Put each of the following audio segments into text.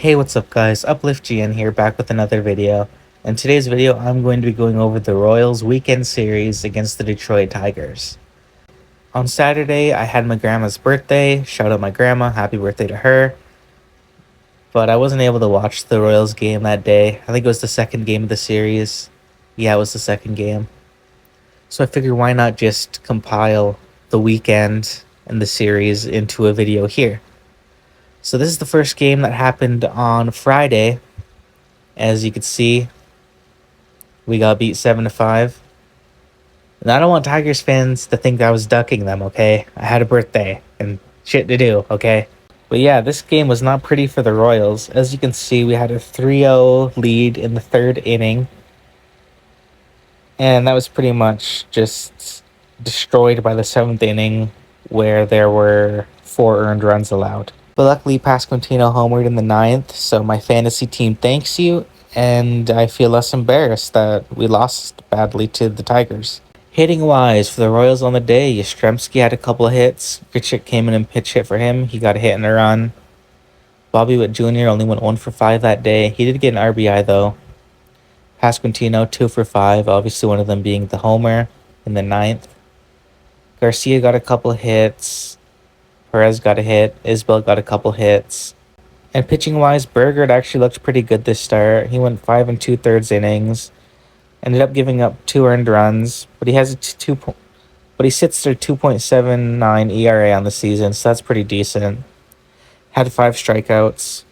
Hey, what's up guys, Uplift GN here, back with another video. In today's video, I'm going to be going over the Royals weekend series against the Detroit Tigers. On Saturday, I had my grandma's birthday. Shout out my grandma, happy birthday to her. But I wasn't able to watch the Royals game that day. I think it was the second game of the series. Yeah, it was the second game. So I figured why not just compile the weekend and the series into a video here. So this is the first game that happened on Friday. As you can see, we got beat 7-5. And I don't want Tigers fans to think that I was ducking them, okay? I had a birthday and shit to do, okay? But yeah, this game was not pretty for the Royals. As you can see, we had a 3-0 lead in the third inning. And that was pretty much just destroyed by the seventh inning, where there were 4 earned runs allowed. But luckily, Pasquantino homered in the ninth, so my fantasy team thanks you, and I feel less embarrassed that we lost badly to the Tigers. Hitting-wise, for the Royals on the day, Yastrzemski had a couple of hits. Grichuk came in and pitch hit for him. He got a hit and a run. Bobby Witt Jr. only went 1 for 5 that day. He did get an RBI, though. Pasquantino, 2 for 5, obviously one of them being the homer in the ninth. Garcia got a couple of hits. Perez got a hit. Isbell got a couple hits. And pitching-wise, Burgert actually looked pretty good this start. He went 5 2/3 innings. Ended up giving up 2 earned runs, but he has he sits at 2.79 ERA on the season, so that's pretty decent. Had 5 strikeouts.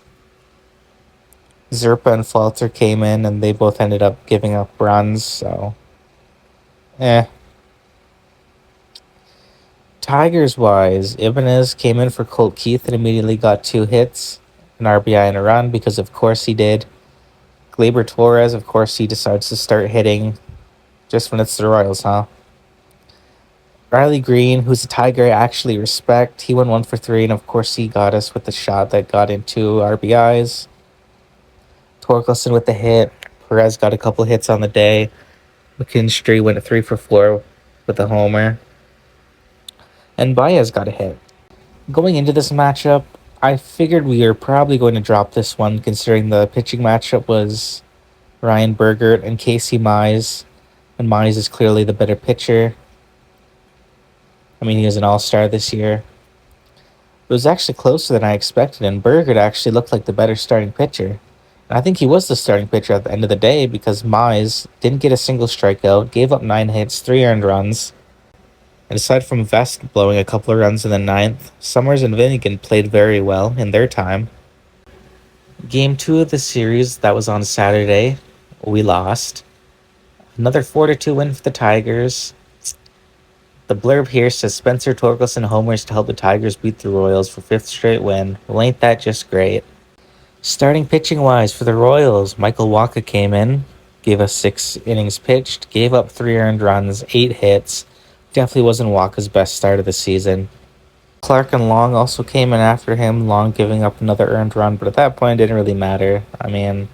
Zerpa and Falter came in, and they both ended up giving up runs, so Tigers-wise, Ibanez came in for Colt Keith and immediately got 2 hits, an RBI and a run, because of course he did. Gleyber Torres, of course, he decides to start hitting just when it's the Royals, huh? Riley Green, who's a Tiger I actually respect, he went 1 for 3, and of course he got us with the shot that got into RBIs. Torkelson with the hit. Perez got a couple hits on the day. McKinstry went 3 for 4 with a homer. And Baez got a hit. Going into this matchup, I figured we were probably going to drop this one, considering the pitching matchup was Ryan Burgert and Casey Mize. And Mize is clearly the better pitcher. I mean, he was an all-star this year. It was actually closer than I expected, and Burgert actually looked like the better starting pitcher. And I think he was the starting pitcher at the end of the day, because Mize didn't get a single strikeout, gave up 9 hits, 3 earned runs. And aside from Vest blowing a couple of runs in the ninth, Summers and Vinnigan played very well in their time. Game 2 of the series, that was on Saturday, we lost. Another 4-2 win for the Tigers. The blurb here says Spencer Torkelson homers to help the Tigers beat the Royals for 5th straight win. Well, ain't that just great? Starting pitching-wise for the Royals, Michael Wacha came in, gave us 6 innings pitched, gave up 3 earned runs, 8 hits. Definitely wasn't Waka's best start of the season. Clark and Long also came in after him, Long giving up another earned run, but at that point it didn't really matter. I mean,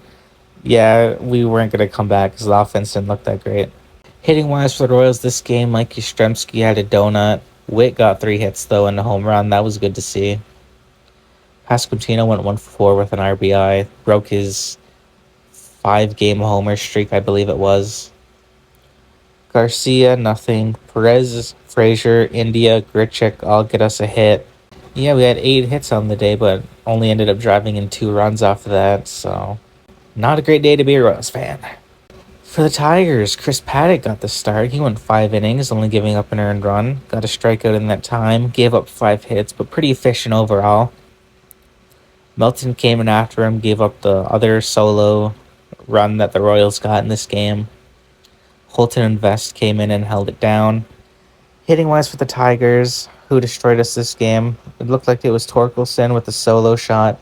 yeah, we weren't going to come back because the offense didn't look that great. Hitting-wise for the Royals this game, Mike Yastrzemski had a donut. Witt got 3 hits, though, and a home run. That was good to see. Pasquantino went 1 for 4 with an RBI. Broke his 5-game homer streak, I believe it was. Garcia, nothing. Perez, Frazier, India, Grichuk all get us a hit. Yeah, we had 8 hits on the day, but only ended up driving in 2 runs off of that, so not a great day to be a Royals fan. For the Tigers, Chris Paddock got the start. He went 5 innings, only giving up an earned run. Got a strikeout in that time, gave up 5 hits, but pretty efficient overall. Melton came in after him, gave up the other solo run that the Royals got in this game. Holton and Vest came in and held it down. Hitting-wise for the Tigers, who destroyed us this game, it looked like it was Torkelson with the solo shot,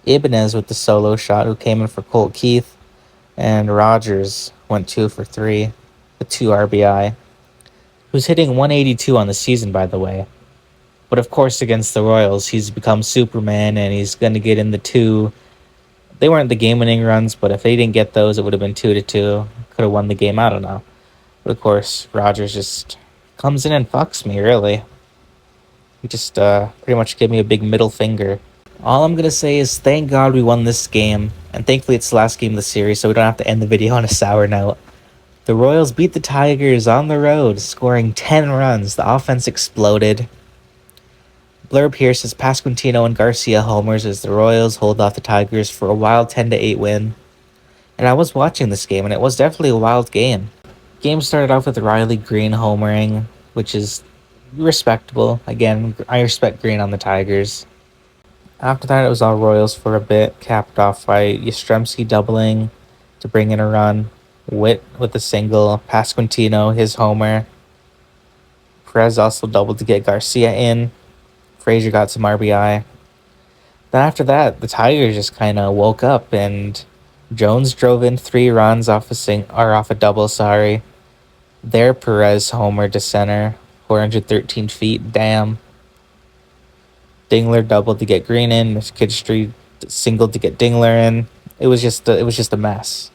Ibanez with the solo shot, who came in for Colt Keith, and Rogers went 2 for 3 with 2 RBI, who's hitting 182 on the season, by the way. But of course, against the Royals, he's become Superman, and he's going to get in the 2. They weren't the game-winning runs, but if they didn't get those, it would have been 2-2. Could have won the game, I don't know. But of course, Rogers just comes in and fucks me, really. He just pretty much gave me a big middle finger. All I'm going to say is thank God we won this game, and thankfully it's the last game of the series, so we don't have to end the video on a sour note. The Royals beat the Tigers on the road, scoring 10 runs. The offense exploded. Blair Pierce's Pasquantino and Garcia homers as the Royals hold off the Tigers for a wild 10-8 win. And I was watching this game, and it was definitely a wild game. Game started off with Riley Green homering, which is respectable. Again, I respect Green on the Tigers. After that, it was all Royals for a bit, capped off by Yastrzemski doubling to bring in a run. Witt with a single, Pasquantino, his homer. Perez also doubled to get Garcia in. Frazier got some RBI. Then after that, the Tigers just kind of woke up, and Jones drove in 3 runs off off a double. Sorry, their Perez homer to center, 413 feet. Damn. Dingler doubled to get Green in. Kidstreet singled to get Dingler in. It was just a mess.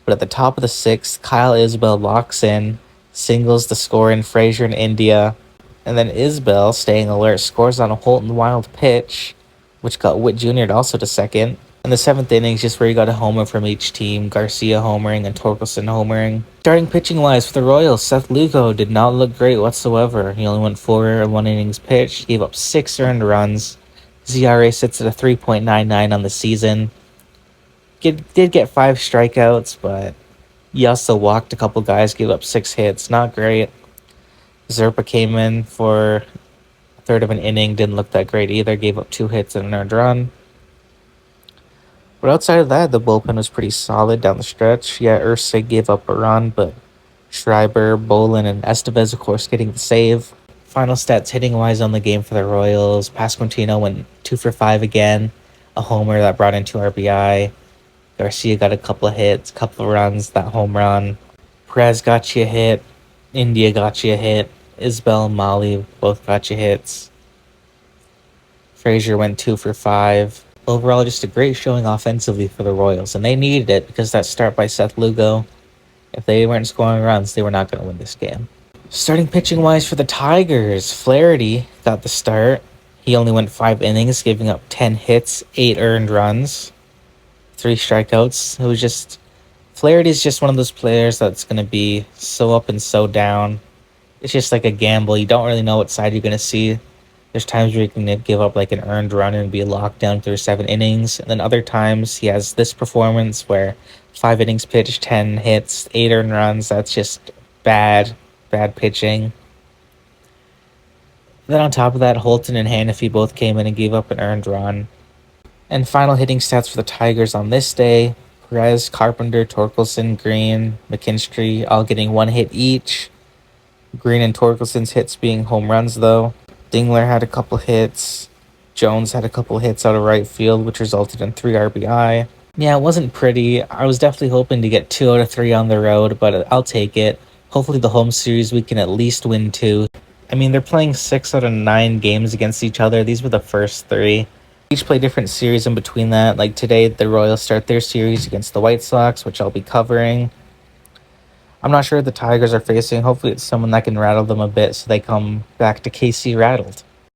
But at the top of the 6th, Kyle Isbell locks in, singles to score in Frazier and India. And then Isbell, staying alert, scores on a Holton Wild pitch, which got Witt Jr. also to second. In the 7th inning, just where you got a homer from each team, Garcia homering and Torkelson homering. Starting pitching-wise for the Royals, Seth Lugo did not look great whatsoever. He only went 4 1 innings pitched, gave up 6 earned runs. ZRA sits at a 3.99 on the season. Did get 5 strikeouts, but he also walked a couple guys, gave up 6 hits. Not great. Zerpa came in for a third of an inning, didn't look that great either, gave up 2 hits and an earned run. But outside of that, the bullpen was pretty solid down the stretch. Yeah, Ursig gave up a run, but Schreiber, Bolin, and Estevez, of course, getting the save. Final stats hitting-wise on the game for the Royals. Pasquantino went 2 for 5 again, a homer that brought in 2 RBI. Garcia got a couple of hits, couple of runs, that home run. Perez got you a hit. India got you a hit. Isbell and Molly both got you hits. Frazier went 2 for 5. Overall, just a great showing offensively for the Royals, and they needed it because that start by Seth Lugo, if they weren't scoring runs, they were not going to win this game. Starting pitching-wise for the Tigers, Flaherty got the start. He only went 5 innings, giving up 10 hits, 8 earned runs, 3 strikeouts. It was just... Flaherty's just one of those players that's going to be so up and so down. It's just like a gamble. You don't really know what side you're going to see. There's times where you can give up like an earned run and be locked down through 7 innings. And then other times he has this performance where 5 innings pitched, 10 hits, 8 earned runs. That's just bad pitching. Then on top of that, Holton and Hannafy both came in and gave up an earned run. And final hitting stats for the Tigers on this day. Perez, Carpenter, Torkelson, Green, McKinstry all getting 1 hit each. Green and Torkelson's hits being home runs though. Dingler had a couple hits. Jones had a couple hits out of right field, which resulted in 3 RBI. Yeah, it wasn't pretty. I was definitely hoping to get 2 out of 3 on the road, but I'll take it. Hopefully the home series we can at least win 2. I mean, they're playing 6 out of 9 games against each other. These were the first 3. Each play different series in between that. Like today, the Royals start their series against the White Sox, which I'll be covering. I'm not sure the Tigers are facing. Hopefully it's someone that can rattle them a bit so they come back to KC rattled.